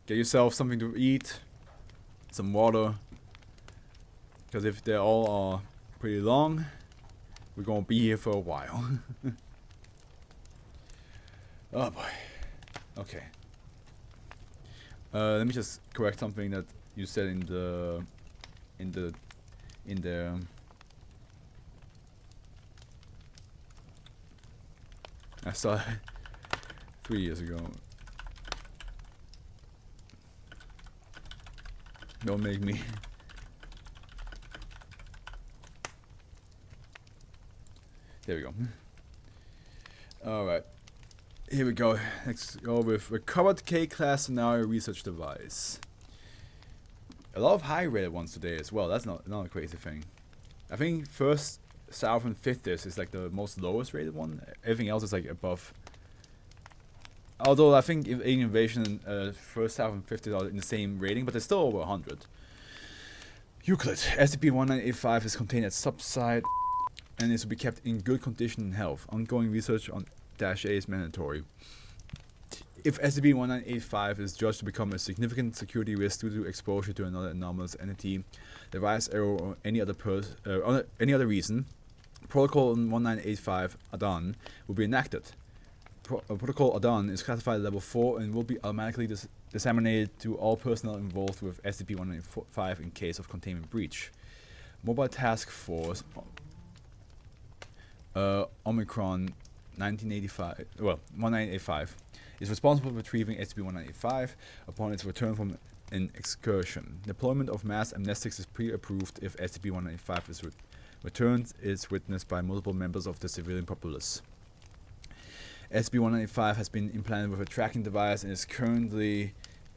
Get yourself something to eat, some water, because if they all are pretty long, we're gonna be here for a while. Oh boy. Okay. Let me just correct something that you said in the I saw it 3 years ago. Don't make me. There we go. Alright. Here we go. Let's go with recovered K-class scenario research device. A lot of high rated ones today as well. That's not a crazy thing. I think first, south, and fifth is like the most lowest rated one. Everything else is like above. Although I think Alien Invasion and first, south, and fifth are in the same rating, but they're still over 100. Euclid. SCP-1985 is contained at subsite and is to be kept in good condition and health. Ongoing research on -A is mandatory. If SCP-1985 is judged to become a significant security risk due to exposure to another anomalous entity, device error, or any other reason, Protocol 1985 Adan will be enacted. Protocol Adan is classified level 4 and will be automatically disseminated to all personnel involved with SCP-1985 in case of containment breach. Mobile Task Force Omicron 1985 is responsible for retrieving SCP-1985 upon its return from an excursion. Deployment of mass amnestics is pre-approved if SCP-1985 is returned is witnessed by multiple members of the civilian populace. SCP-1985 has been implanted with a tracking device and is currently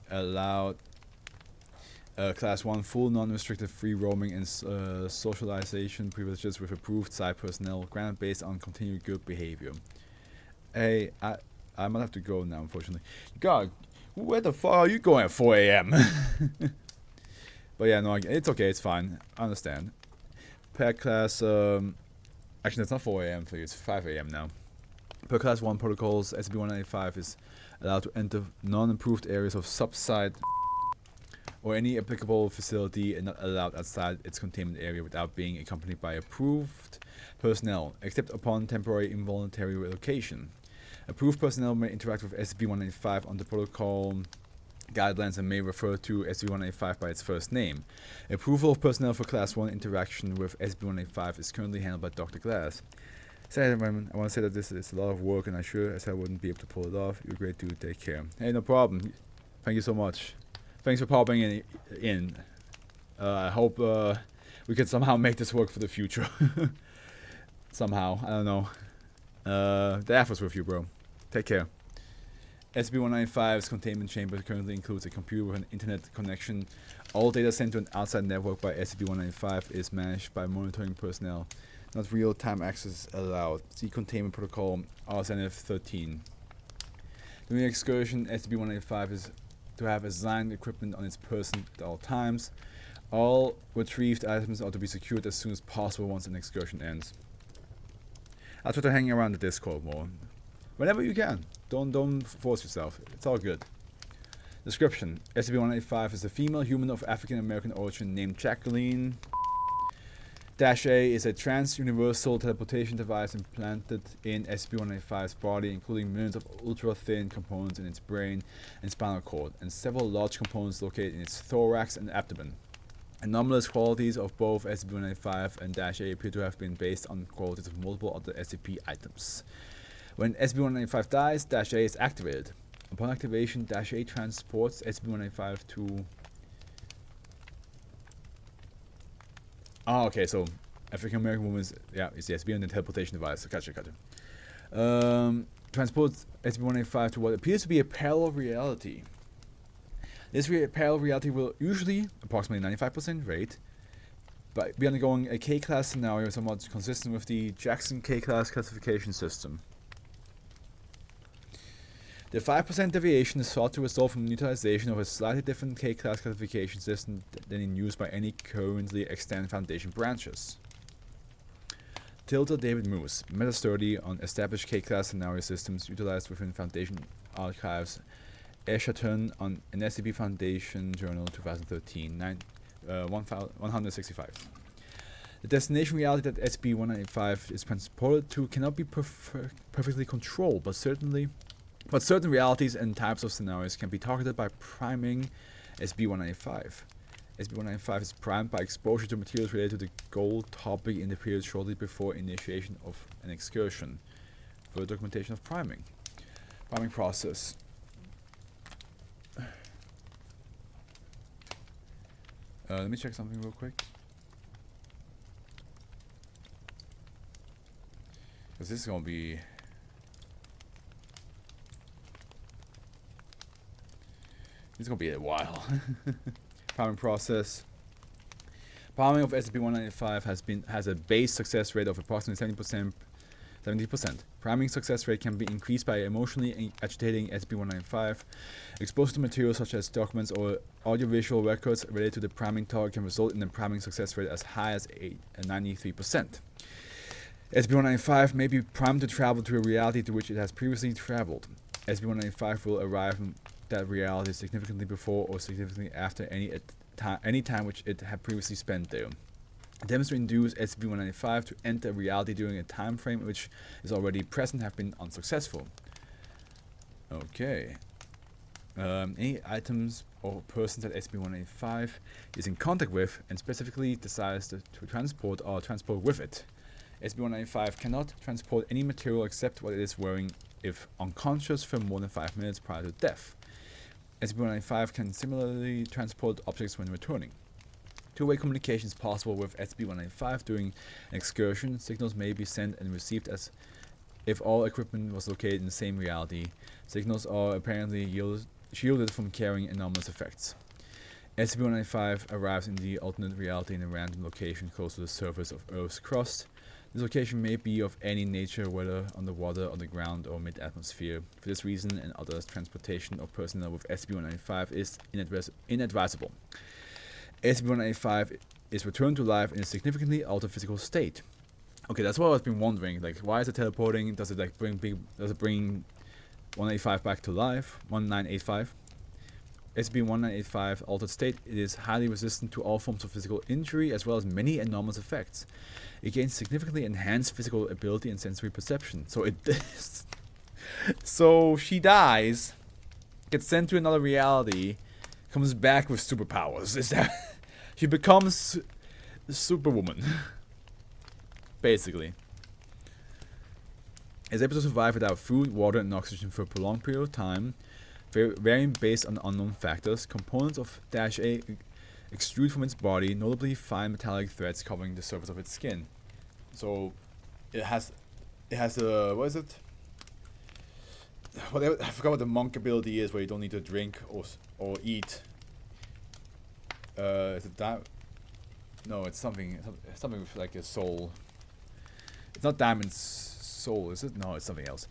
allowed Class 1 full non-restricted free roaming and socialization privileges with approved site personnel granted based on continued good behavior. Hey, I might have to go now, unfortunately. God, where the fuck are you going at 4 a.m.? But yeah, no, it's okay, it's fine. I understand. Per class, actually, it's not 4 a.m. for you, it's 5 a.m. now. Per Class 1 protocols, SCP-1985 is allowed to enter non-approved areas of subsite or any applicable facility and not allowed outside its containment area without being accompanied by approved personnel, except upon temporary involuntary relocation. Approved personnel may interact with SCP-185 under protocol guidelines and may refer to SCP-185 by its first name. Approval of personnel for Class 1 interaction with SCP-185 is currently handled by Dr. Glass. I want to say that this is a lot of work and I sure as I wouldn't be able to pull it off. You're great dude, take care. Hey, no problem. Thank you so much. Thanks for popping in. I hope we can somehow make this work for the future. Somehow, I don't know. The effort's with you, bro. Take care. SCP-195's containment chamber currently includes a computer with an internet connection. All data sent to an outside network by SCP-195 is managed by monitoring personnel. Not real-time access allowed. See Containment Protocol RSNF-13. During the excursion, SCP-185 is to have assigned equipment on its person at all times. All retrieved items are to be secured as soon as possible once an excursion ends. I'll try to hang around the Discord more. Whenever you can. Don't force yourself. It's all good. Description. SCP-185 is a female human of African American origin named Jacqueline. -A is a trans-universal teleportation device implanted in SCP-185's body, including millions of ultra-thin components in its brain and spinal cord, and several large components located in its thorax and abdomen. Anomalous qualities of both SCP-185 and -A appear to have been based on qualities of multiple other SCP items. When SCP-185 dies, -A is activated. Upon activation, -A transports SCP-185 to... Oh, okay, so African American woman is the SCP and the teleportation device. Gotcha. Transports SCP-185 to what appears to be a parallel reality. This parallel reality will usually, approximately 95% rate, but be undergoing a K-class scenario somewhat consistent with the Jackson K-class classification system. The 5% deviation is thought to result from utilization of a slightly different K-class classification system than in use by any currently extant Foundation branches. Tilda David Moose, meta-study on established K-class scenario systems utilized within Foundation archives Eschaton on an SCP Foundation Journal 2013, 165. The destination reality that SCP-1985 is transported to cannot be perfectly controlled, but certain realities and types of scenarios can be targeted by priming SCP-195. SCP-195 is primed by exposure to materials related to the goal topic in the period shortly before initiation of an excursion. Further documentation of priming. Priming process. Let me check something real quick. Because this is going to be... This is going to be a while. Priming process. Priming of SCP-195 has a base success rate of approximately 70%. Priming success rate can be increased by emotionally agitating SCP-195. Exposure to materials such as documents or audiovisual records related to the priming target can result in a priming success rate as high as 93%. SCP-195 may be primed to travel to a reality to which it has previously traveled. SCP-195 will arrive in that reality significantly before or significantly after any time which it had previously spent there. Attempts to induce SCP-195 to enter reality during a time frame which is already present have been unsuccessful. Okay. Any items or persons that SCP-195 is in contact with and specifically desires to transport or transport with it. SCP-195 cannot transport any material except what it is wearing if unconscious for more than 5 minutes prior to death. SCP-195 can similarly transport objects when returning. Two-way communication is possible with SCP-195 during an excursion. Signals may be sent and received as if all equipment was located in the same reality. Signals are apparently shielded from carrying anomalous effects. SCP-195 arrives in the alternate reality in a random location close to the surface of Earth's crust. This location may be of any nature, whether underwater, on the ground, or mid-atmosphere. For this reason and others, transportation of personnel with SCP-195 is inadvisable. SCP-195 is returned to life in a significantly altered physical state. Okay, that's what I've been wondering. Like, why is it teleporting? Does it like bring 185 back to life? 1985. SCP-1985 altered state. It is highly resistant to all forms of physical injury as well as many anomalous effects. It gains significantly enhanced physical ability and sensory perception. So she dies, gets sent to another reality, comes back with superpowers. Is that she becomes Superwoman, basically. Is able to survive without food, water, and oxygen for a prolonged period of time, varying based on unknown factors. Components of -A extrude from its body, notably fine metallic threads covering the surface of its skin. So it has a, what is it? Whatever, I forgot what the monk ability is, where you don't need to drink or eat. Is it that? No, it's something with like a soul. It's not Diamond's soul, is it? No, it's something else.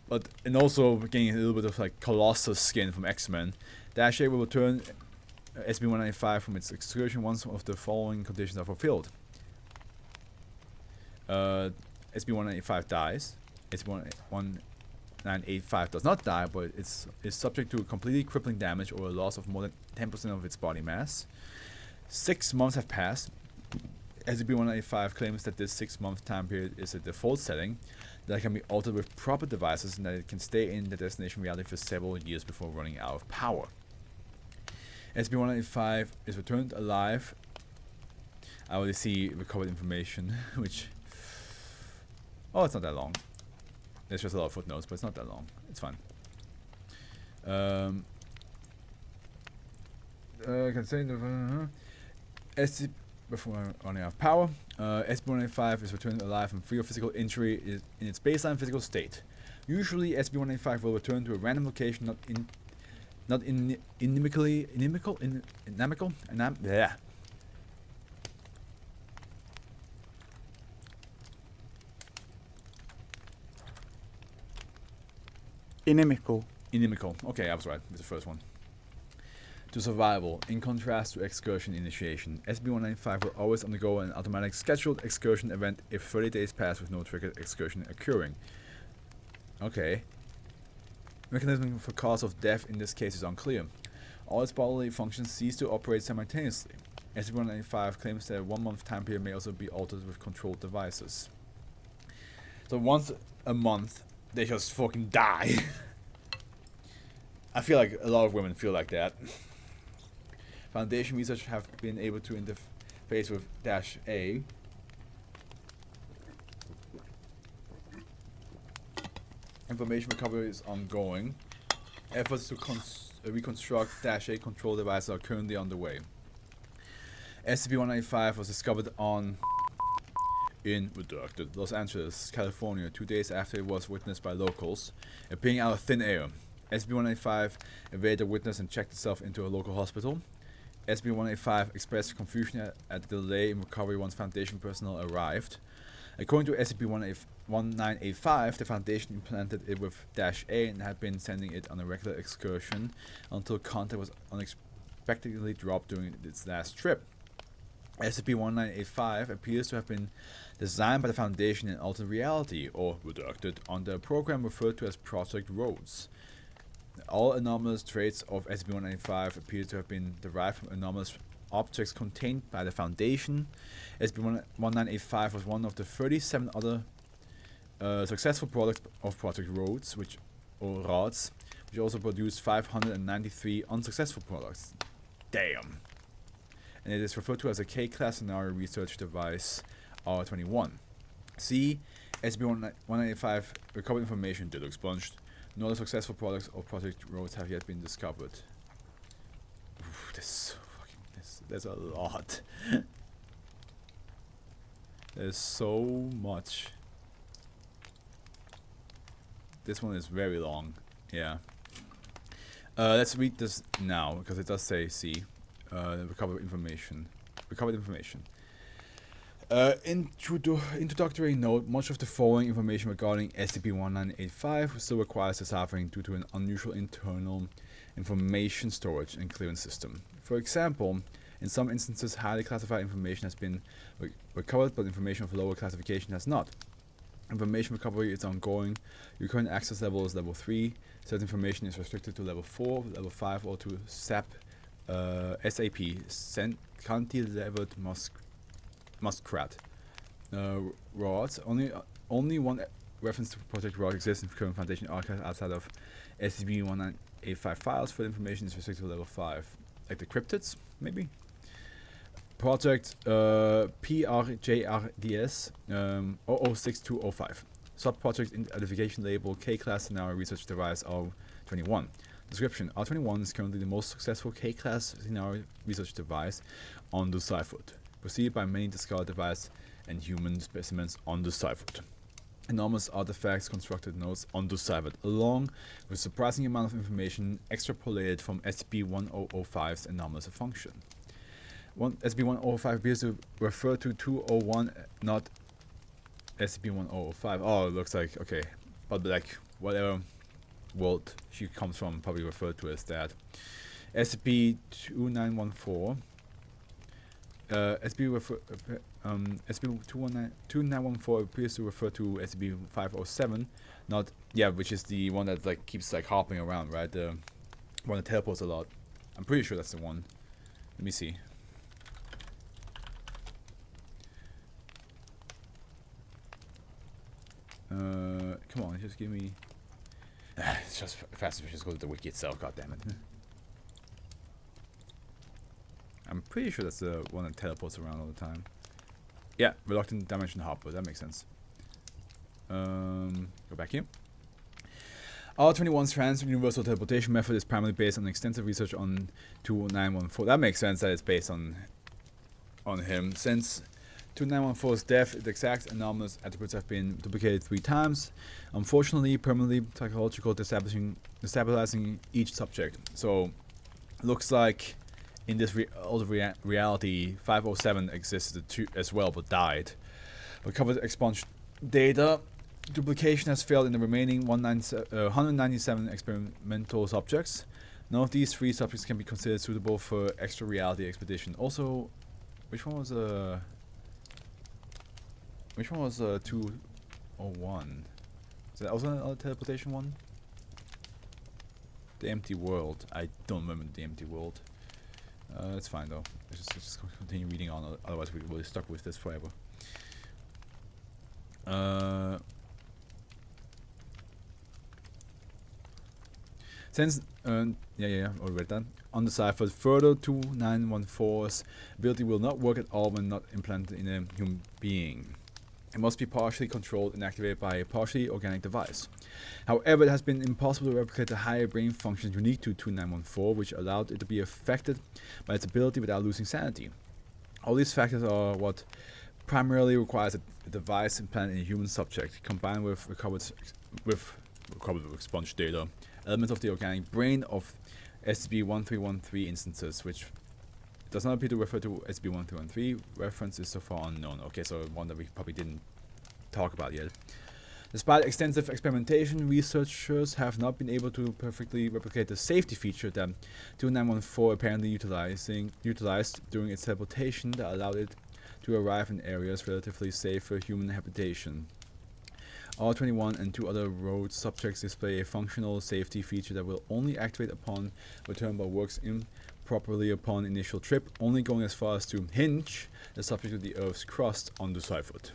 But and also getting a little bit of like Colossus skin from X-Men. -A will return SCP-195 from its excursion once of the following conditions are fulfilled. SCP-195 dies. SCP-1985 does not die, but is subject to completely crippling damage or a loss of more than 10% of its body mass. 6 months have passed. SCP-195 claims that this 6-month time period is a default setting that can be altered with proper devices and that it can stay in the destination reality for several years before running out of power. SCP-195 is returned alive. I already see recovered information, which... Oh, it's not that long. There's just a lot of footnotes, but it's not that long. It's fine. Can say SCP before running out of power. SCP-195 is returned alive and free of physical injury in its baseline physical state. Usually, SCP-195 will return to a random location, inimical. Inimical. Okay, I was right with the first one. To survival, in contrast to excursion initiation, SCP-195 will always undergo an automatic scheduled excursion event if 30 days pass with no triggered excursion occurring. Okay. Mechanism for cause of death in this case is unclear. All its bodily functions cease to operate simultaneously. SCP-195 claims that a 1 month time period may also be altered with controlled devices. So once a month, they just fucking die. I feel like a lot of women feel like that. Foundation research have been able to interface with -A. Information recovery is ongoing. Efforts to reconstruct -A control devices are currently underway. SCP-195 was discovered in redacted Los Angeles, California, 2 days after it was witnessed by locals, appearing out of thin air. SCP-195 evaded a witness and checked itself into a local hospital. SCP-185 expressed confusion at the delay in recovery once Foundation personnel arrived. According to SCP-1985, the Foundation implanted it with -A and had been sending it on a regular excursion until contact was unexpectedly dropped during its last trip. SCP-1985 appears to have been designed by the Foundation in alternate reality, or redacted, under a program referred to as Project Rhodes. All anomalous traits of SCP-195 appear to have been derived from anomalous objects contained by the Foundation. SCP-1985 was one of the 37 other successful products of Project Rhodes, which also produced 593 unsuccessful products. Damn. And it is referred to as a K-Class Scenario Research Device R21. C. SCP-185 recovered information data expunged. No other successful products of Project Rhodes have yet been discovered. Oof, there's a lot. There's so much. This one is very long. Yeah. Let's read this now because it does say C. Recovered information. Introductory note: much of the following information regarding SCP-1985 still requires deciphering due to an unusual internal information storage and clearance system. For example, in some instances, highly classified information has been recovered, but information of lower classification has not. Information recovery is ongoing. Your current access level is level 3. Certain information is restricted to level 4, level 5, or to SAP. Cantilevered muskrat rods. Only one reference to Project Rod exists in current Foundation archives outside of SCP-1985 files. Further information is restricted to level 5. Like the cryptids, maybe? Project PRJRDS 006205. Sub-project identification label K-Class Scenario Research Device R21. Description: R21 is currently the most successful K-Class Scenario Research Device undeciphered, preceded by many discarded devices and human specimens undeciphered. Enormous artifacts, constructed nodes undeciphered, along with a surprising amount of information extrapolated from SCP-1005's anomalous function. SCP-1005 appears to refer to 201, not SCP-1005. Oh, it looks like, okay, but like, whatever world she comes from, probably referred to as that. SCP-2914. SCP-2914 appears to refer to SCP-507, not, yeah, which is the one that like keeps like hopping around, right? The one that teleports a lot. I'm pretty sure that's the one. Let me see. Come on, just give me. It's just faster if we just go to the wiki itself. God damn it! I'm pretty sure that's the one that teleports around all the time. Yeah, reluctant dimension hopper. That makes sense. Go back here. R21's trans-universal teleportation method is primarily based on extensive research on 2914. That makes sense that it's based on him, since 2914's death, the exact anomalous attributes have been duplicated 3 times. Unfortunately, permanently psychological destabilizing each subject. So, looks like in this reality, 507 existed as well, but died. Recovered expunged data. Duplication has failed in the remaining 197 experimental subjects. None of these 3 subjects can be considered suitable for extra reality expedition. Also, which one was 201? Is that also another teleportation one? The empty world. I don't remember the empty world. It's fine though. Let's just continue reading on. Otherwise, we will be stuck with this forever. Since already read that. Undeciphered. Further, 2914's ability will not work at all when not implanted in a human being. It must be partially controlled and activated by a partially organic device. However, it has been impossible to replicate the higher brain functions unique to 2914, which allowed it to be affected by its ability without losing sanity. All these factors are what primarily requires a device implanted in a human subject, combined with recovered expunged data, elements of the organic brain of SCP-1313 instances, which does not appear to refer to SCP-1313. Reference is so far unknown. Okay, so one that we probably didn't talk about yet. Despite extensive experimentation, researchers have not been able to perfectly replicate the safety feature that 2914 apparently utilized during its teleportation that allowed it to arrive in areas relatively safe for human habitation. R21 and 2 other road subjects display a functional safety feature that will only activate upon return but works improperly upon initial trip, only going as far as to hinge the subject to the Earth's crust undeciphered.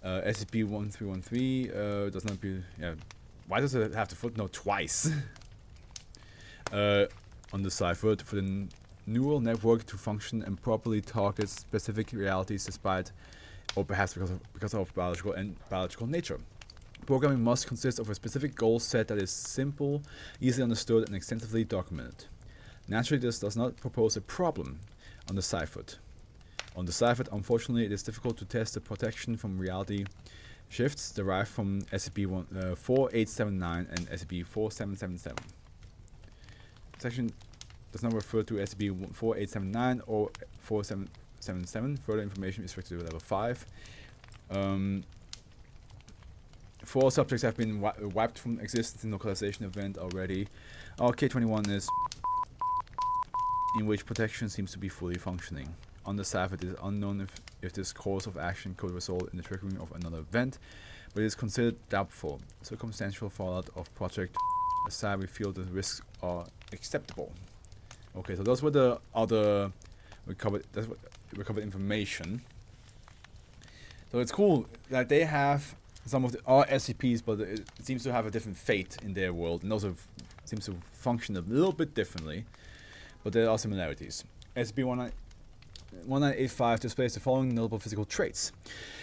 SCP-1313 does not be... why does it have to footnote twice? Undeciphered for the neural network to function and properly target specific realities despite or perhaps because of biological nature. Programming must consist of a specific goal set that is simple, easily understood, and extensively documented. Naturally, this does not propose a problem. Undeciphered, unfortunately, it is difficult to test the protection from reality shifts derived from SCP-4879 and SCP-4777. Section does not refer to SCP-4879 or 4777. Further information is restricted to level 5. 4 subjects have been wiped from existence in localization event already. K21 is in which protection seems to be fully functioning. Undeciphered, it is unknown if this course of action could result in the triggering of another event, but it is considered doubtful. Circumstantial fallout of Project aside, we feel the risks are acceptable. Okay, so those were the other recovered information. So it's cool that they have some of the SCPs, but it seems to have a different fate in their world, and also seems to function a little bit differently. But there are similarities. SCP-1985 displays the following notable physical traits: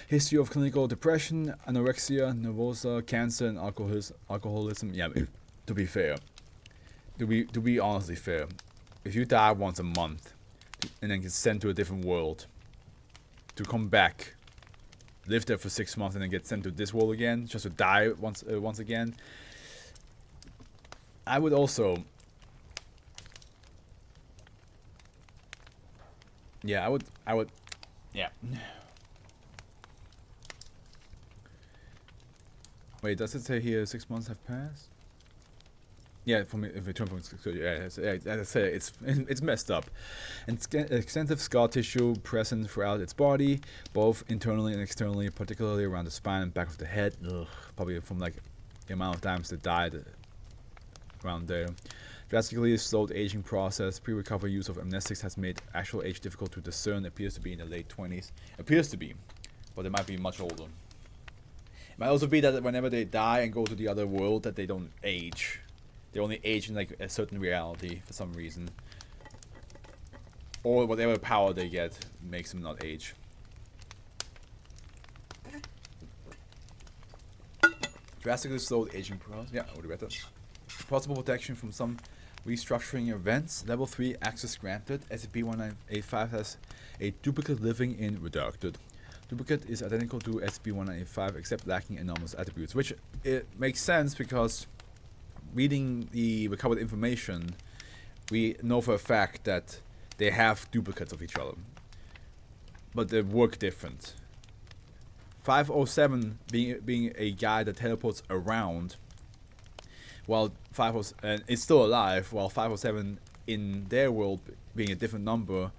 history of clinical depression, anorexia nervosa, cancer, and alcoholism. Yeah, to be fair, to be honestly fair, if you die once a month and then get sent to a different world, to come back, live there for 6 months, and then get sent to this world again just to die once again, I would also. Yeah, I would, yeah. Wait, does it say here 6 months have passed? Yeah, for me, if we turn from as I say, it's messed up. And extensive scar tissue present throughout its body, both internally and externally, particularly around the spine and back of the head. Ugh, probably from like the amount of times they died around there. Drastically slowed aging process. Pre-recovery use of amnestics has made actual age difficult to discern. Appears to be in the late 20s. Appears to be, but they might be much older. It might also be that whenever they die and go to the other world, that they don't age. They only age in like a certain reality for some reason, or whatever power they get makes them not age. Drastically slowed aging process. Yeah, I would have read that. Possible protection from some restructuring events. Level 3 access granted. SCP-1985 has a duplicate living in redacted. Duplicate is identical to SCP-1985 except lacking anomalous attributes, which it makes sense because reading the recovered information, we know for a fact that they have duplicates of each other, but they work different. 507 being a guy that teleports around, while 507 is still alive, while 507 in their world being a different number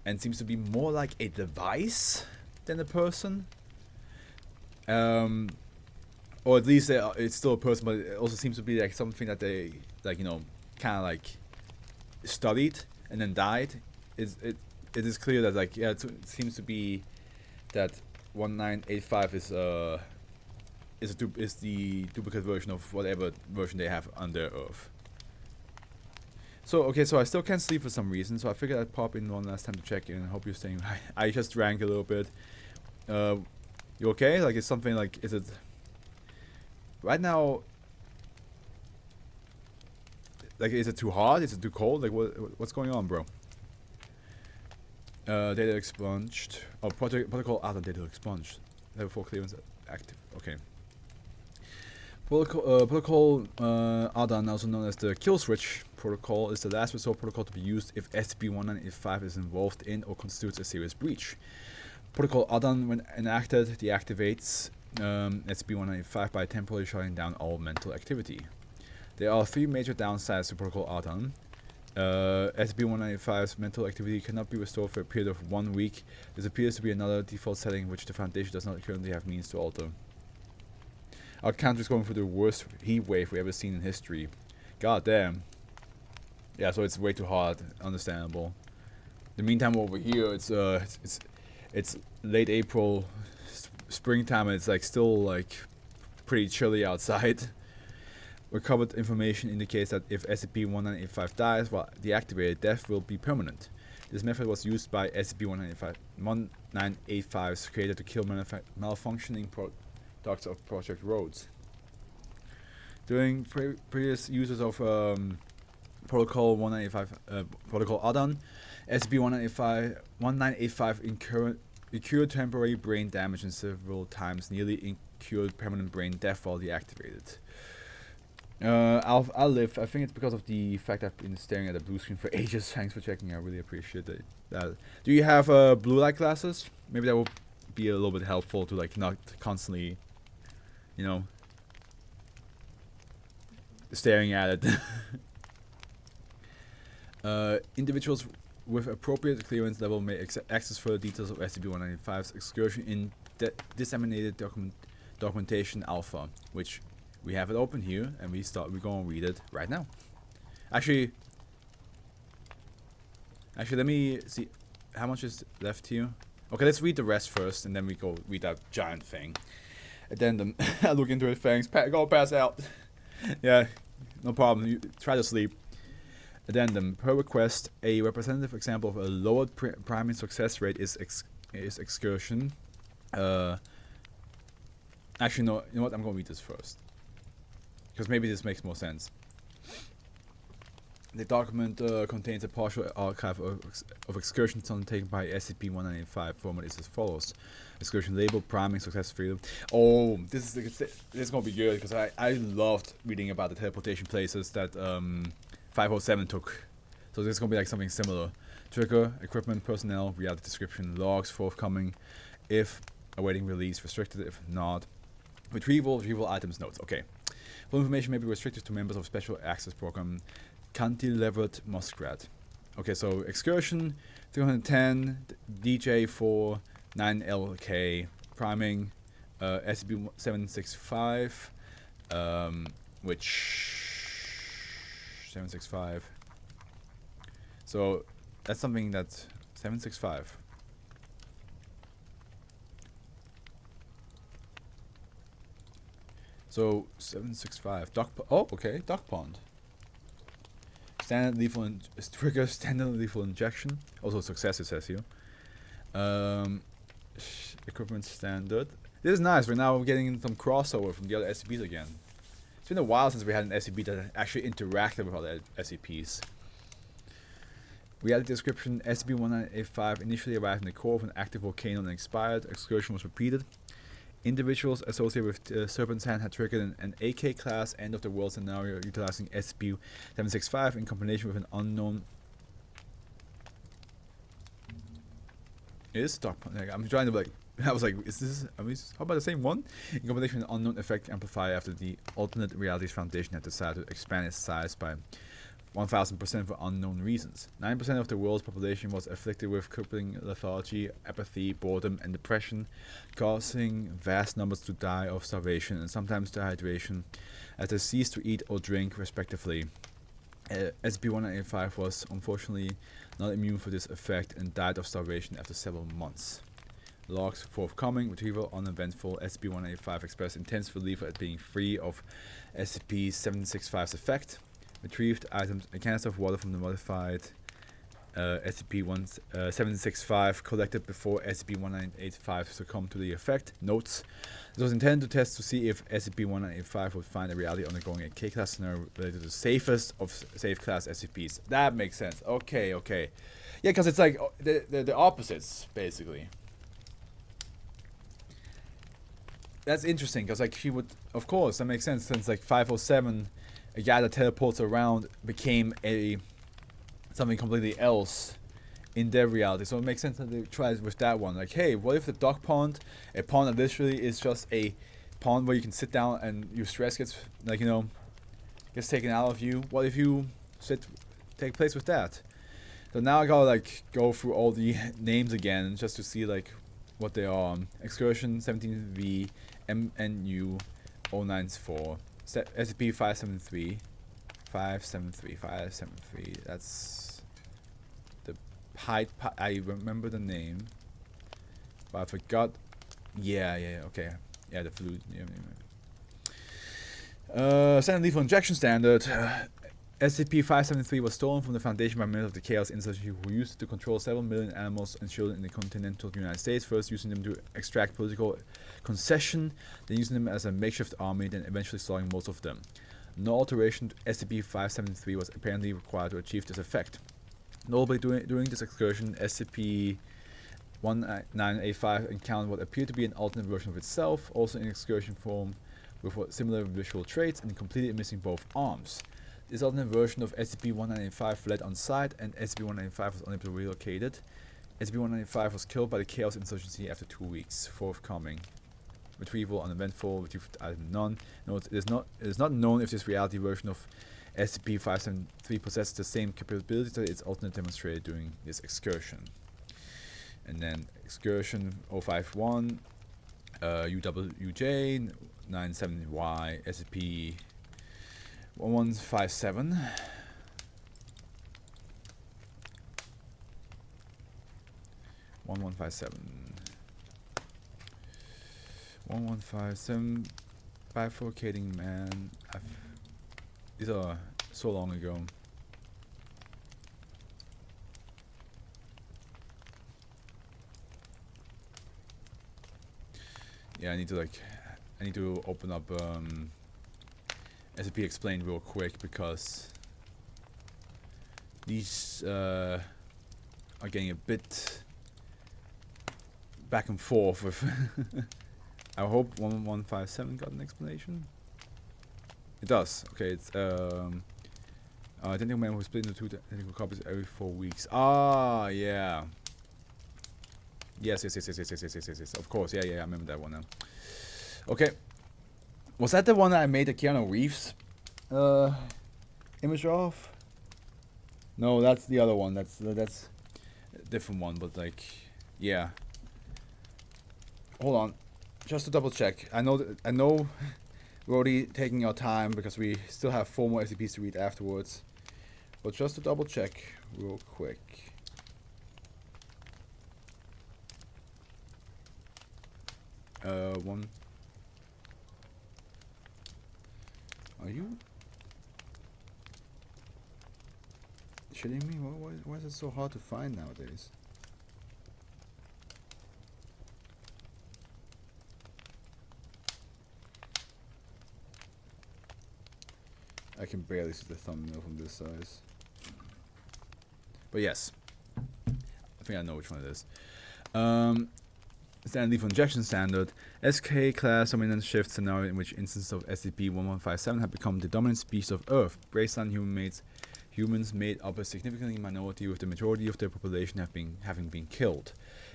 and seems to be more like a device than a person. Or at least it's still a person, but it also seems to be like something that they, like, you know, kind of like studied and then died, it is clear that like it seems to be that 1985 is the duplicate version of whatever version they have on their Earth. So okay, so I still can't sleep for some reason, so I figured I'd pop in one last time to check in. I hope you're staying. I just drank a little bit. You okay? Like, is something like, is it right now? Like, is it too hot? Is it too cold? Like, what's going on, bro? Data expunged. Oh, protocol Adam data expunged. Level 4 clearance active. Okay. Protocol Adan, also known as the kill switch protocol, is the last resort protocol to be used if SCP-1985 is involved in or constitutes a serious breach. Protocol Adan, when enacted, deactivates SCP-1985 by temporarily shutting down all mental activity. There are 3 major downsides to Protocol Adan. SCP-1985's mental activity cannot be restored for a period of 1 week. This appears to be another default setting which the Foundation does not currently have means to alter. Our country is going through the worst heat wave we've ever seen in history. God damn. Yeah, so it's way too hot. Understandable. The meantime, over here, it's late April, springtime, and it's like still like pretty chilly outside. Recovered information indicates that if SCP-1985 dies while deactivated, death will be permanent. This method was used by SCP-1985's creator to kill malfunctioning products of Project Rhodes. During previous uses of Protocol 1985, Protocol Adan, SCP-1985 incurred temporary brain damage and several times nearly incurred permanent brain death while deactivated. I'll live. I think it's because of the fact I've been staring at the blue screen for ages. Thanks for checking. I really appreciate that. Do you have blue light glasses? Maybe that will be a little bit helpful to like not constantly, you know, staring at it. Individuals with appropriate clearance level may access further details of SCP-195's excursion in disseminated documentation alpha, which we have it open here, and we're gonna read it right now. Actually, let me see how much is left here. Okay, let's read the rest first, and then we go read that giant thing. Addendum. I look into it. Thanks. Go pass out. Yeah, no problem. You try to sleep. Addendum. Per request, a representative example of a lowered priming success rate is excursion. Actually, no. You know what? I'm gonna read this first, because maybe this makes more sense. The document contains a partial archive of excursions undertaken by SCP-1985. Format is as follows: excursion label, priming, success failure. Oh, this is gonna be good, because I loved reading about the teleportation places that 507 took. So this is gonna be like something similar. Trigger, equipment, personnel, reality description, logs forthcoming, if awaiting release, restricted if not. Retrieval items, notes. Okay. Full information may be restricted to members of Special Access Program. Cantilevered Muskrat. Okay, so excursion 310, DJ4, 9LK, priming, SCP-765, which 765. So that's something that's 765. So 765. Okay, Duck Pond. Standard lethal trigger, standard lethal injection. Also success, it says here. Equipment standard. This is nice. We're now getting some crossover from the other SCPs again. It's been a while since we had an SCP that actually interacted with other SCPs. Reality description: SCP-1985 initially arrived in the core of an active volcano and expired. Excursion was repeated. Individuals associated with Serpent's Hand had triggered an AK class end of the world scenario utilizing SCP-765 in combination with an unknown. I'm trying to I was like, how about the same one? In combination with an unknown effect amplifier after the Alternate Realities Foundation had decided to expand its size by 1000% for unknown reasons. 9% of the world's population was afflicted with crippling lethargy, apathy, boredom, and depression, causing vast numbers to die of starvation and sometimes dehydration as they ceased to eat or drink, respectively. SCP-1985 was unfortunately not immune for this effect and died of starvation after several months. Logs forthcoming, retrieval uneventful. SCP-185 expressed intense relief at being free of SCP-765's effect. Retrieved items: a canister of water from the modified SCP-765 collected before SCP-1985 succumbed to the effect. Notes: this was intended to test to see if SCP-1985 would find a reality undergoing a K-class scenario related to the safest of safe-class SCPs. That makes sense. Okay, okay. Yeah, because it's like the opposites, basically. That's interesting, because like he would, of course, that makes sense, since like 507, a guy that teleports around became something completely else in their reality. So it makes sense that they tried with that one. Like, hey, what if the dog pond, a pond that literally is just a pond where you can sit down and your stress gets, like, you know, gets taken out of you. What if you take place with that? So now I gotta like go through all the names again just to see like what they are. Excursion 17V MNU 094 SCP 573 573. That's the height. I remember the name, but I forgot. Yeah. Okay. Yeah, the flu. Standard lethal injection standard. SCP-573 was stolen from the Foundation by members of the Chaos Insurgency who used it to control several million animals and children in the continental United States, first using them to extract political concession, then using them as a makeshift army, then eventually slaughtering most of them. No alteration to SCP-573 was apparently required to achieve this effect. Notably, during this excursion, SCP-1985 encountered what appeared to be an alternate version of itself, also in excursion form, with similar visual traits and completely missing both arms. This alternate version of SCP-1985 fled on site, and SCP-1985 was unable to be relocated. SCP-1985 was killed by the Chaos Insurgency after 2 weeks. Forthcoming. Retrieval uneventful. Retrieved item none. Note: it is not known if this reality version of SCP-573 possesses the same capabilities that its alternate demonstrated during this excursion. And then excursion 051 UWJ 97Y SCP 1157 1157 bifurcating man. These are so long ago. Yeah, I need to open up SCP Explained real quick, because these are getting a bit back and forth with I hope 1157 got an explanation. It does. Okay, it's identical man who split into 2 identical copies every 4 weeks. Ah, yeah. Yes. Of course, yeah. I remember that one now. Okay. Was that the one that I made the Keanu Reeves image of? No, that's the other one. That's a different one, but like, yeah. Hold on, just to double check. I know we're already taking our time because we still have 4 more SCPs to read afterwards. But just to double check real quick. One. Are you shitting me? Why is it so hard to find nowadays? I can barely see the thumbnail from this size. But yes, I think I know which one it is. Standard lethal injection standard. SK class dominant shift scenario in which instances of SCP-1157 have become the dominant species of Earth. Baseline humans made up a significant minority, with the majority of their population having been killed.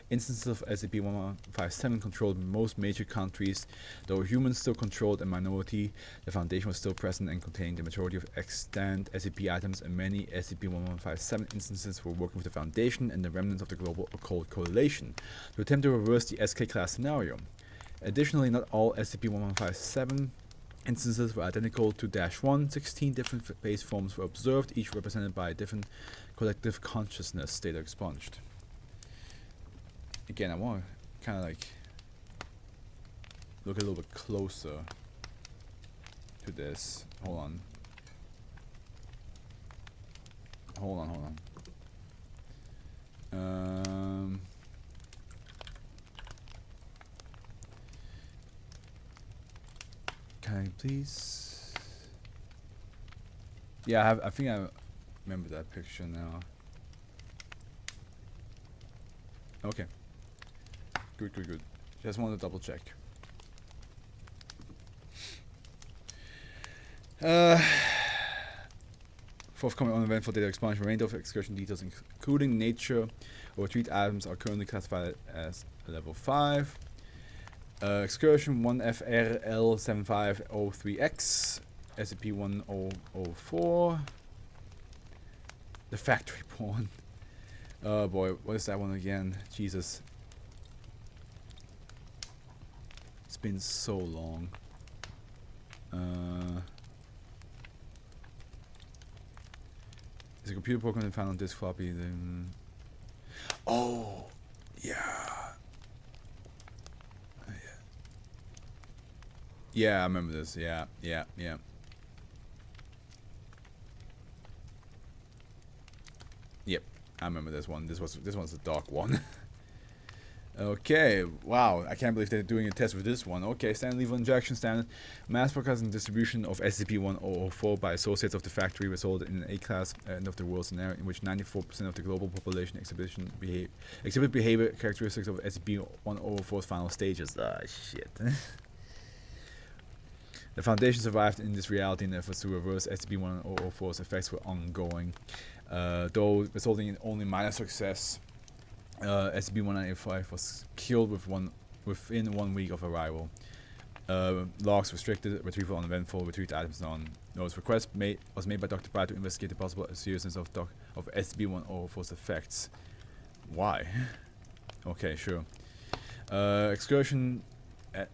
Instances of SCP-1157 controlled most major countries. Though humans still controlled a minority, the Foundation was still present and contained the majority of extant SCP items, and many SCP-1157 instances were working with the Foundation and the remnants of the Global Occult Coalition to attempt to reverse the SK class scenario. Additionally, not all SCP-1157 instances were identical to -1. 16 different base forms were observed, each represented by a different collective consciousness. Data expunged. Again, I want to kind of like look a little bit closer to this. Hold on. Can I please? Yeah, I think I remember that picture now. Okay. Good. Just wanted to double check. Forthcoming uneventful data expansion. Remainder of excursion details, including nature of retreat items, are currently classified as level 5. Excursion 1FRL7503X, SCP-1004. The factory pawn. Oh boy, what is that one again? Jesus. It's been so long. Is a computer program found on disk floppy? Then oh, yeah. Yeah, I remember this. Yeah. Yep, I remember this one. This one's a dark one. Okay, wow, I can't believe they're doing a test with this one. Okay, standard lethal injection, standard mass broadcast and distribution of SCP-1004 by associates of the factory resulted in an A-class end of the world scenario in which 94% of the global population exhibit behavior characteristics of SCP-1004's final stages. Ah, shit. The Foundation survived in this reality, and efforts to reverse SCP-1004's effects were ongoing, though resulting in only minor success. SCP-1985 was killed within 1 week of arrival. Logs restricted, retrieval uneventful, retrieved items none. Notice request was made by Dr. Pride to investigate the possible seriousness of SCP-1004's effects. Why? Okay, sure. Excursion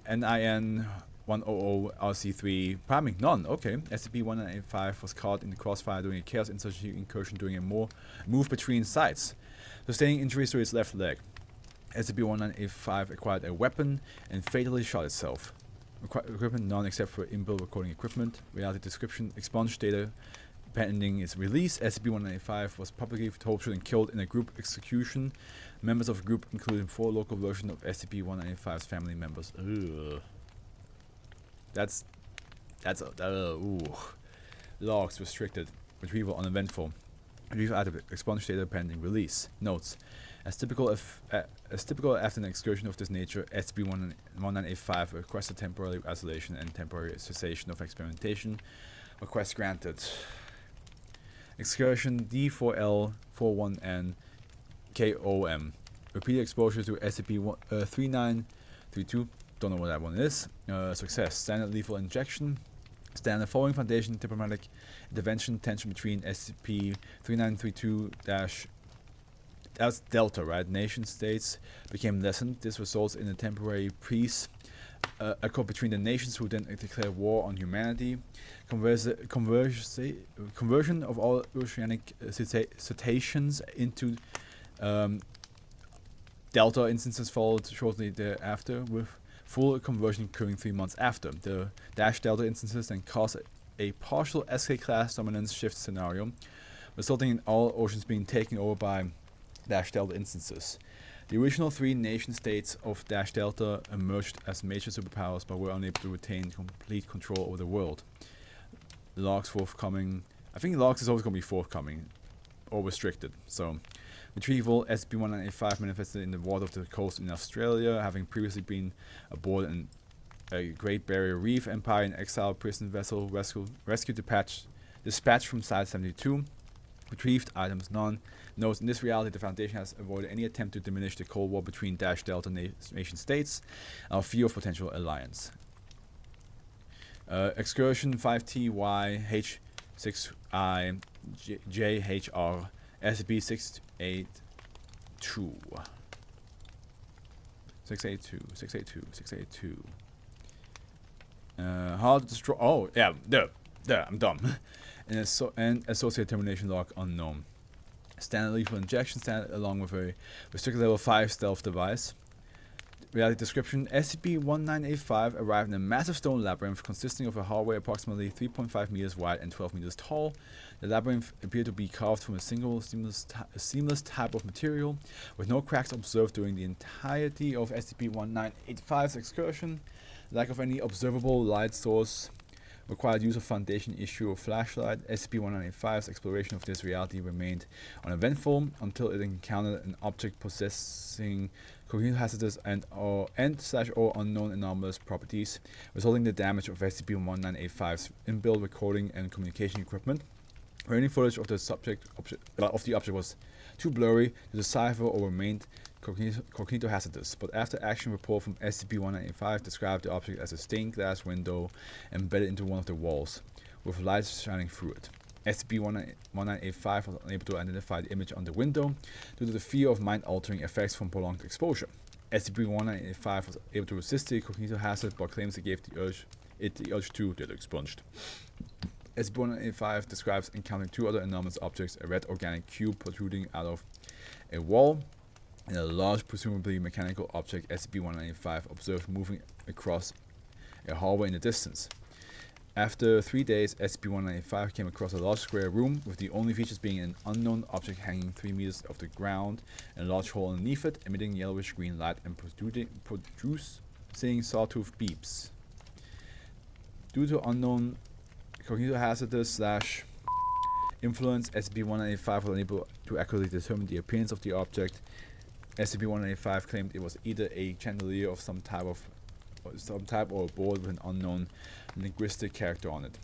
NIN 100RC3 priming none. Okay. SCP-1985 was caught in the crossfire during a chaos insurgency incursion during a move between sites, sustaining injuries to its left leg. SCP-1985 acquired a weapon and fatally shot itself. Equipment none except for inbuilt recording equipment. Reality description expunged data pending its release. SCP-1985 was publicly tortured and killed in a group execution. Members of the group, including 4 local versions of SCP-1985's family members. Ugh. Ooh. Logs restricted. Retrieval uneventful. Retrieval item expunged data pending release. Notes. As typical after an excursion of this nature, SCP-1985 requested temporary isolation and temporary cessation of experimentation. Request granted. Excursion D4L41N KOM. Repeated exposure to SCP-3932. Don't know what that one is. Success. Standard lethal injection. Standard following Foundation diplomatic intervention. Tension between SCP-3932- that's Delta, right? Nation states became lessened. This results in a temporary peace accord between the nations, who then declare war on humanity. Conversion of all oceanic cetaceans into Delta instances followed shortly thereafter, with full conversion occurring 3 months after. The Delta instances then caused a partial SK class dominance shift scenario, resulting in all oceans being taken over by Delta instances. The original 3 nation states of Delta emerged as major superpowers, but were unable to retain complete control over the world. Logs forthcoming. I think logs is always going to be forthcoming or restricted. So, retrieval. SCP-1985 manifested in the water of the coast in Australia, having previously been aboard a Great Barrier Reef Empire in exile prison vessel. Rescue dispatched from Site 72. Retrieved items none. Notes, in this reality, the Foundation has avoided any attempt to diminish the Cold War between Delta nation states and our fear of potential alliance. Excursion 5TYH6IJHR SCP-682. 682. How to destroy... Oh, yeah, there, I'm dumb. and associate termination log unknown. Standard lethal injection standard along with a restricted level 5 stealth device. Reality description: SCP-1985 arrived in a massive stone labyrinth consisting of a hallway approximately 3.5 meters wide and 12 meters tall. The labyrinth appeared to be carved from a single seamless type of material, with no cracks observed during the entirety of SCP-1985's excursion. Lack of any observable light source required use of Foundation issue of flashlight. SCP-1985's exploration of this reality remained uneventful until it encountered an object possessing cognito-hazardous and/or unknown anomalous properties, resulting in the damage of SCP-1985's inbuilt recording and communication equipment. Any footage of the object was too blurry to decipher or remained cognito-hazardous, but after-action report from SCP-1985 described the object as a stained glass window embedded into one of the walls, with light shining through it. SCP-1985 was unable to identify the image on the window due to the fear of mind-altering effects from prolonged exposure. SCP-1985 was able to resist the cognito hazard, but claims it gave the urge to get expunged. SCP-1985 describes encountering two other anomalous objects: a red organic cube protruding out of a wall, and a large, presumably mechanical object SCP-1985 observed moving across a hallway in the distance. After 3 days, SCP-1985 came across a large square room, with the only features being an unknown object hanging 3 meters off the ground and a large hole underneath it, emitting yellowish-green light and producing sawtooth beeps. Due to unknown cognito-hazardous / influence, SCP-1985 was unable to accurately determine the appearance of the object. SCP-1985 claimed it was either a chandelier of some type or a board with an unknown linguistic character on it.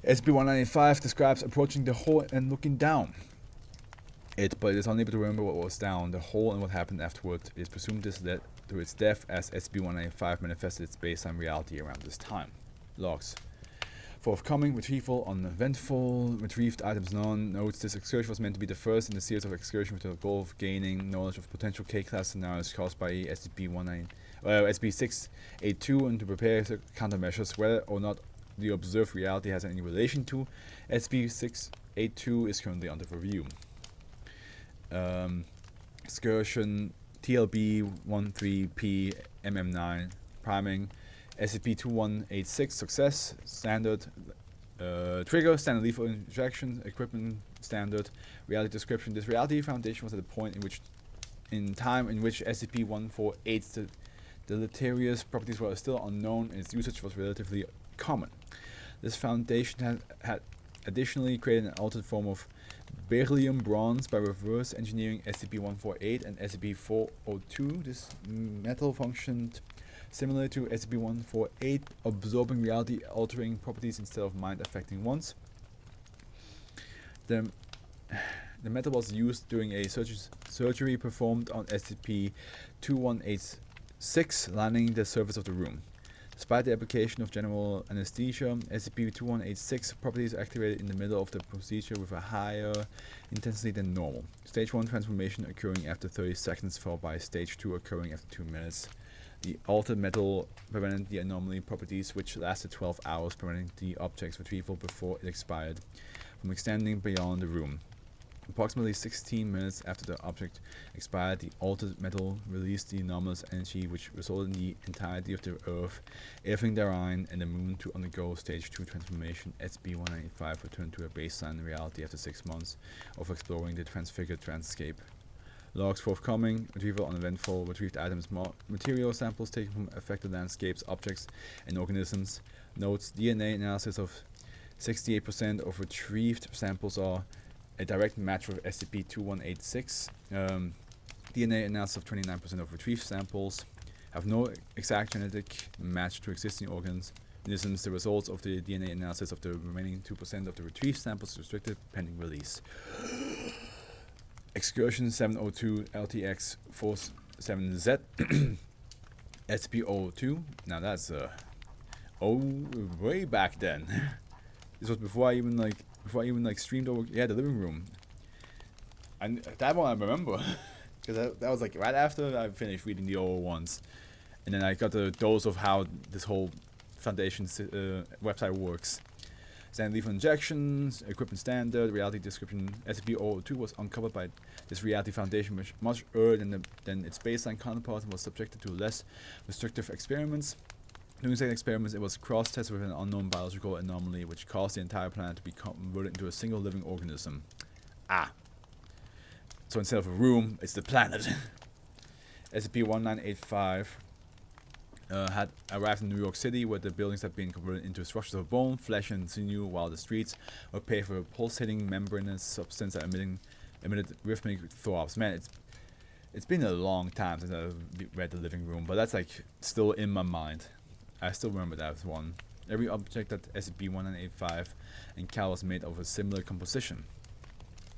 SCP-1985 describes approaching the hole and looking down it, but it is unable to remember what was down the hole and what happened afterward. It is presumed this led to its death, as SCP-1985 manifested its baseline reality around this time. Logs. Forthcoming: retrieval uneventful. Retrieved items none. Notes: this excursion was meant to be the first in the series of excursions with the goal of gaining knowledge of potential K-class scenarios caused by SCP-682 and to prepare countermeasures. Whether or not the observed reality has any relation to SCP-682 is currently under review. Excursion TLB-13P MM9 priming. SCP-2186 success. Standard trigger, standard lethal injection, equipment standard. Reality description: this reality foundation was at a point in time in which SCP-148's deleterious properties were still unknown and its usage was relatively common. This foundation had additionally created an altered form of beryllium bronze by reverse engineering SCP-148 and SCP-402. This metal functioned similar to SCP-148, absorbing reality-altering properties instead of mind-affecting ones. The metal was used during a surgery performed on SCP-2186, lining the surface of the room. Despite the application of general anesthesia, SCP-2186 properties activated in the middle of the procedure with a higher intensity than normal. Stage 1 transformation occurring after 30 seconds, followed by Stage 2 occurring after 2 minutes. The altered metal prevented the anomaly properties, which lasted 12 hours, preventing the object's retrieval before it expired, from extending beyond the room. Approximately 16 minutes after the object expired, the altered metal released the anomalous energy, which resulted in the entirety of the Earth, everything therein, and the Moon to undergo Stage 2 transformation. SCP-185 returned to a baseline reality after 6 months of exploring the transfigured landscape. Logs forthcoming: retrieval uneventful. Retrieved items material samples taken from affected landscapes, objects, and organisms. Notes: DNA analysis of 68% of retrieved samples are a direct match with SCP-2186. DNA analysis of 29% of retrieved samples have no exact genetic match to existing organisms. The results of the DNA analysis of the remaining 2% of the retrieved samples is restricted pending release. Excursion 702 LTX 47Z SCP-002. Now that's way back then. This was before I even streamed over the living room. And that one I remember because that was like right after I finished reading the old ones. And then I got a dose of how this whole Foundation website works. Standard lethal injections, equipment standard, reality description. SCP-002 was uncovered by this Reality Foundation much earlier than its baseline counterpart and was subjected to less restrictive experiments. During such experiments, it was cross-tested with an unknown biological anomaly which caused the entire planet to be converted into a single living organism. So instead of a room, it's the planet. SCP-1985 had arrived in New York City, where the buildings had been converted into structures of bone, flesh, and sinew, while the streets were paved with a pulsating membranous substance that emitted rhythmic throbs. Man, it's been a long time since I read The Living Room, but that's like still in my mind. I still remember that one. Every object that SCP-1985 encountered was made of a similar composition.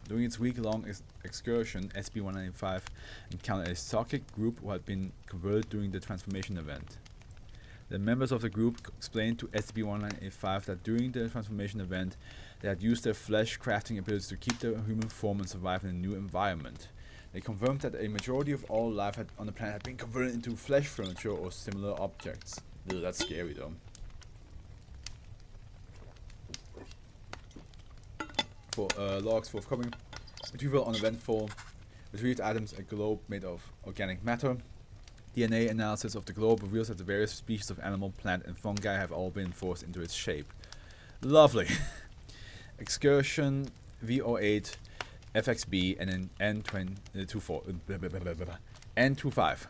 During its week-long excursion, SCP-1985 encountered a psychic group who had been converted during the transformation event. The members of the group explained to SCP-1985 that during the transformation event, they had used their flesh crafting abilities to keep their human form and survive in a new environment. They confirmed that a majority of all life on the planet had been converted into flesh furniture or similar objects. Ugh, that's scary though. For logs forthcoming, retrieval uneventful, retrieved items, a globe made of organic matter. DNA analysis of the globe reveals that the various species of animal, plant, and fungi have all been forced into its shape. Lovely. Excursion V08 FXB and then N25.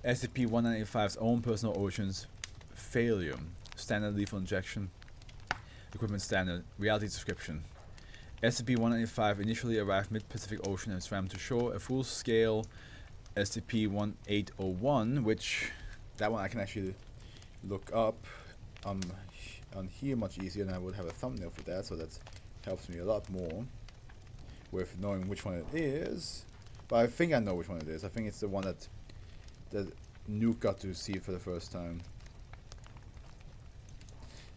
SCP-1985's own personal oceans. Failure. Standard lethal injection. Equipment standard. Reality description. SCP-1985 initially arrived mid-Pacific Ocean and swam to shore. A full-scale SCP-1801, which that one I can actually look up on here much easier, and I would have a thumbnail for that, so that helps me a lot more with knowing which one it is. But I think I know which one it is. I think it's the one that Nuke got to see for the first time.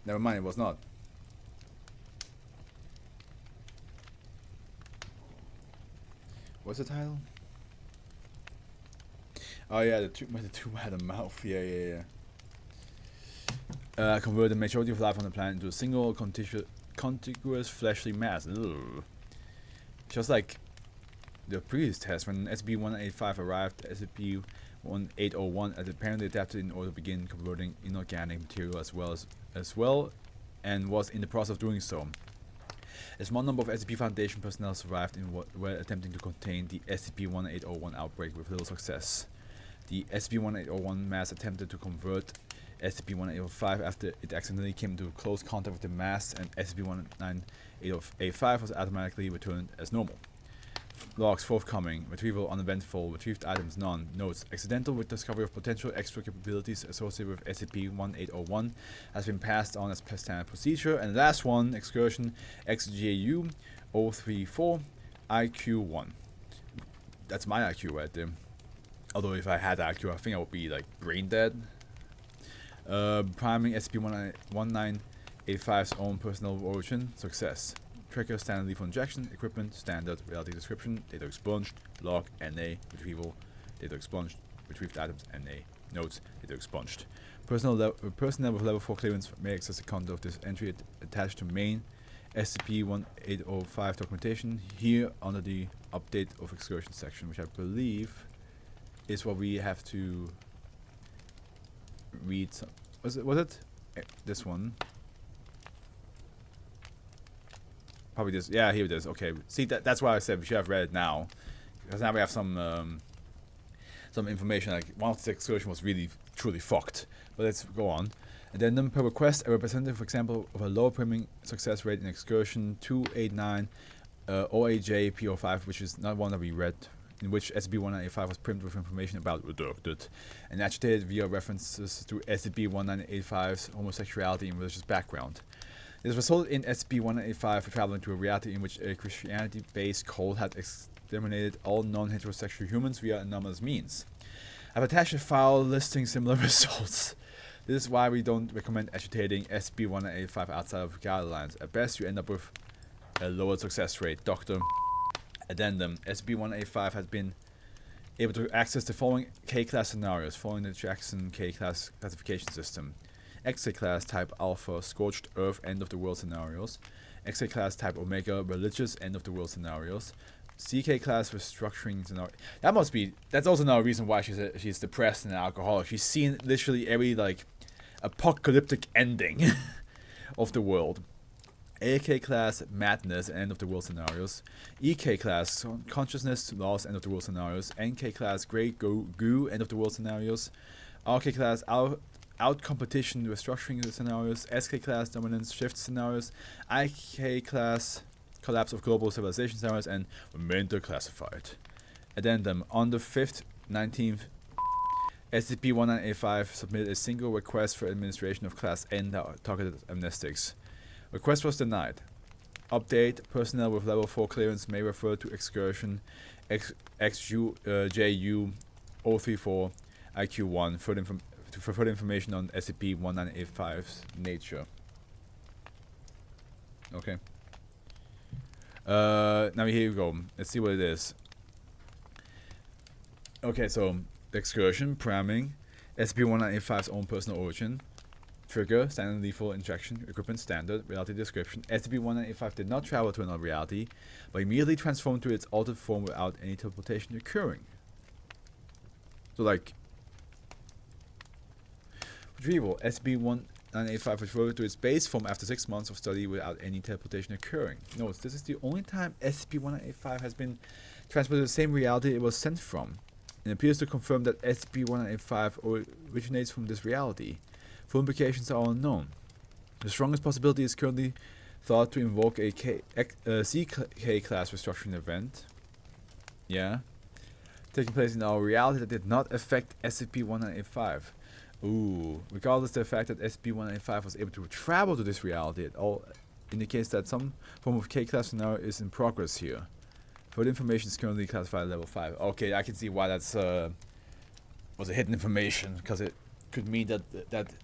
Never mind, it was not. What's the title? Oh yeah, the tube had a mouth. Yeah. Convert the majority of life on the planet into a single contiguous fleshly mass. Ugh. Just like the previous test, when SCP-185 arrived, SCP-1801 had apparently adapted in order to begin converting inorganic material as well, and was in the process of doing so. A small number of SCP Foundation personnel survived and were attempting to contain the SCP-1801 outbreak with little success. The SCP-1801 mass attempted to convert SCP-1805 after it accidentally came into close contact with the mass, and SCP-1985 was automatically returned as normal. Logs forthcoming. Retrieval uneventful. Retrieved items none. Notes. Accidental with discovery of potential extra capabilities associated with SCP-1801 has been passed on as standard procedure. And last one, excursion XJU 034 IQ1. That's my IQ right there. Although if I had IQ, I think I would be like brain dead. Priming SCP-1985's own personal origin. Success. Trigger standard lethal injection, equipment, standard, reality description, data expunged, log, NA, retrieval, data expunged, retrieved items, NA, notes, data expunged. Personnel with level 4 clearance may access the content of this entry attached to main SCP-1805 documentation here under the update of excursion section, which I believe is what we have to read. Was it? This one. Probably this. Yeah, here it is. Okay. See, that's why I said we should have read it now, because now we have some information. Like one of the excursion was really truly fucked. But let's go on. Addendum per request, a representative example of a low priming success rate in excursion 289 OAJ P05, which is not one that we read, in which SCP-1985 was primed with information about redacted and agitated via references to SCP-1985's homosexuality and religious background. This resulted in SCP-1985 traveling to a reality in which a Christianity-based cult had exterminated all non-heterosexual humans via anomalous means. I've attached a file listing similar results. This is why we don't recommend agitating SCP-1985 outside of guidelines. At best, you end up with a lower success rate. Dr. Addendum. SCP-1985 has been able to access the following K-class scenarios following the Jackson K-class classification system. XA class type Alpha, Scorched Earth, End of the World scenarios. XA class type Omega, Religious, End of the World scenarios. CK class restructuring scenario. That's also another reason why she's depressed and an alcoholic. She's seen literally every like apocalyptic ending of the world. AK class Madness, End of the World scenarios. EK class Consciousness Loss, End of the World scenarios. NK class Great Goo, End of the World scenarios. RK class Out Competition Restructuring scenarios. SK class Dominance Shift scenarios. IK class Collapse of Global Civilization scenarios, and Remainder Classified. Addendum: on the 5th, 19th, SCP-1985 submitted a single request for administration of Class N targeted amnestics. Request was denied. Update: personnel with level 4 clearance may refer to excursion XJU 034 IQ1 for further information on SCP-1985's nature. Okay. Now here you go. Let's see what it is. Okay, so the excursion, pramming, SCP-1985's own personal origin, trigger, standard lethal injection, equipment standard, reality description. SCP-1985 did not travel to another reality, but immediately transformed to its altered form without any teleportation occurring. So like, retrieval, SCP-1985 was reverted to its base form after 6 months of study without any teleportation occurring. Note, this is the only time SCP-1985 has been transported to the same reality it was sent from. It appears to confirm that SCP-1985 originates from this reality. Full implications are unknown. The strongest possibility is currently thought to invoke a CK class restructuring event. Yeah. Taking place in our reality that did not affect SCP-1985. Ooh, regardless of the fact that SCP-1985 was able to travel to this reality, it all indicates that some form of K-class scenario is in progress here. Further information is currently classified at level 5. Okay, I can see why that's was a hidden information, because it could mean that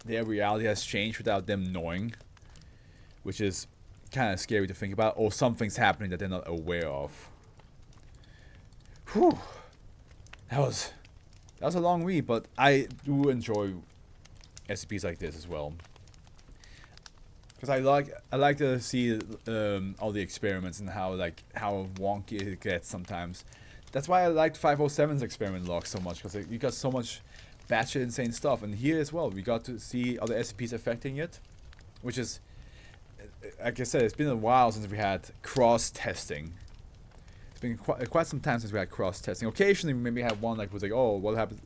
their reality has changed without them knowing, which is kind of scary to think about, or something's happening that they're not aware of. Whew, that was a long read, but I do enjoy SCPs like this as well, because I like to see all the experiments and how wonky it gets sometimes. That's why I liked 507's experiment log so much, because you got so much batshit insane stuff, and here as well we got to see other SCPs affecting it, which is, like I said, it's been a while since we had cross testing. It's been quite some time since we had cross testing. Occasionally we maybe had one like was like, oh, what happened?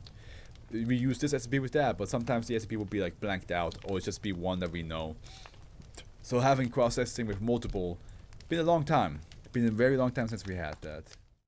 We use this SCP with that, but sometimes the SCP will be like blanked out, or it's just be one that we know. So having cross testing with multiple, been a long time. It's been a very long time since we had that.